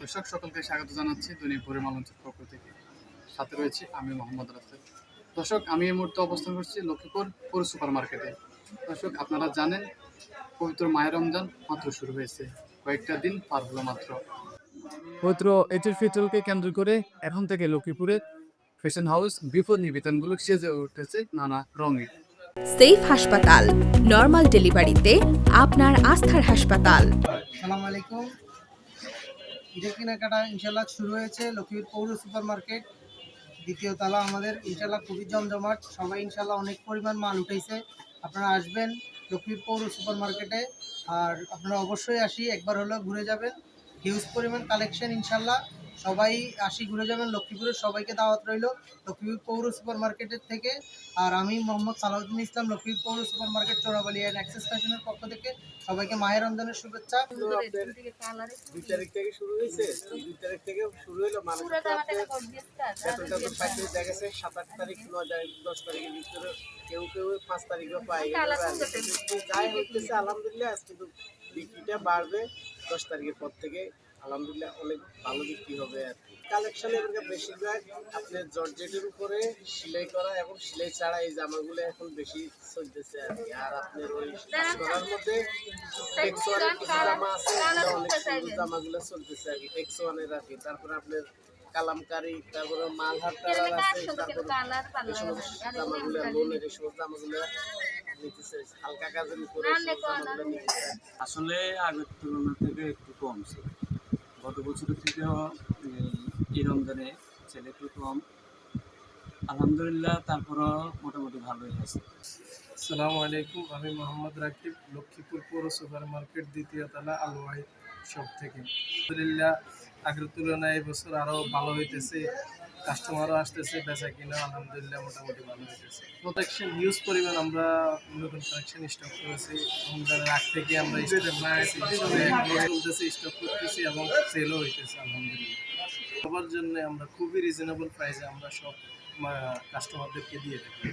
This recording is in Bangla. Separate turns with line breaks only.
দর্শক সকলকে স্বাগত জানাচ্ছি দৈনিক পরিমল মঞ্চের পক্ষ থেকে। সাথে রয়েছি আমি মোহাম্মদ রাসেল। দর্শক, আমি এই মুহূর্তে অবস্থান করছি লক্ষ্মীপুর পৌর সুপার মার্কেটে। দর্শক, আপনারা জানেন পবিত্র মাহে রমজান মাত্র শুরু হয়েছে, কয়েকটা দিন পার হলো মাত্র। পবিত্র ঈদুল ফিতরকে কেন্দ্র করে এখন থেকে লক্ষ্মীপুরে ফ্যাশন হাউস বিপদ নিবেদনগুলো সেজে উঠেছে নানা রঙে।
সেফ হাসপাতাল, নরমাল ডেলিভারিতে আপনার আস্থার হাসপাতাল।
আসসালামু আলাইকুম। ঈদের কেনাকাটা ইনশাল্লাহ শুরু হয়েছে লক্ষ্মীপুর পৌর সুপার মার্কেট দ্বিতীয় তলা। আমাদের ইনশাল্লাহ খুবই জমজমাট, সবাই ইনশাল্লাহ অনেক পরিমাণ মাল উঠেছে। আপনারা আসবেন লক্ষ্মীপুর পৌর সুপার মার্কেটে, আর আপনারা অবশ্যই একবার হলেও ঘুরে যাবেন। হিউজ পরিমাণ কালেকশন ইনশাল্লাহ, সবাই ঘুরে যাবেন। লক্ষ্মীপুরের সবাইকে দাওয়াত রইল লক্ষ্মীপুর পৌর সুপার মার্কেটের থেকে। আর আমি মোহাম্মদ সালাউদ্দিন ইসলাম, লক্ষ্মীপুর পৌর super market Chorabali and access ফ্যাশনের পক্ষ থেকে সবাইকে মাহে রমজানের শুভেচ্ছা।
2 তারিখ থেকে শুরু হয়েছে, 2 তারিখ থেকে শুরু হলো। মানুষ দেখা গেছে 7-8 তারিখ, 9-10 তারিখের ভিতরে কেউ 5 তারিখও পাই। যাই হইতেছে আলহামদুলিল্লাহ, আজকে তো বিক্রিটা বাড়বে। 10 তারিখের পর থেকে আলহামদুলিল্লাহ অনেক ভালো বিক্রি হবে। আর কি কালেকশন এবার বেশিরভাগ আপনার জর্জেটের উপরে সেলাই করা এবং সেলাই ছাড়া এই জামাগুলো এখন বেশি চলতেছে আর কি। আর আপনার ওই করার মধ্যে টেক্সওয়ানের কিছু জামা আছে, অনেক সুন্দর জামাগুলো চলতেছে আর কি, টেক্সওয়ানের আর কি। তারপরে আপনার কালামকারি, তারপরে মালহার টালার আছে, তারপরে এই সমস্ত জামাগুলো, লোনের এই সমস্ত জামাগুলো নিতেছে হালকা কাজের উপরে জামাগুলো নিতেছে।
আসলে আগের তুলনা থেকে একটু কমছে। গত বছরের থেকেও এই রমজানে ছেলে একটু কম, আলহামদুলিল্লাহ। তারপরও মোটামুটি ভালোই আছে।
আসসালামু আলাইকুম, আমি মোহাম্মদ রাকিব, লক্ষ্মীপুর পৌর সুপার মার্কেট দ্বিতীয় তলা আলওয়াই শপ থেকে। আলহামদুলিল্লাহ আগের তুলনায় এবছর আরও ভালো হইতেছে, কাস্টমারও আসতেছে, বেচা কিনা আলহামদুলিল্লাহ মোটামুটি ভালো হইতেছে। প্রোটেকশন হিউজ পরিমাণ আমরা নতুন কালেকশন স্টক করেছি। রমজানের আগ থেকে আমরা চলতেছি, স্টক করতেছি এবং সেলও হইতেছে আলহামদুলিল্লাহ। সবার জন্য আমরা খুবই রিজনেবল প্রাইসে আমরা সব কাস্টমারদেরকে দিয়ে থাকি।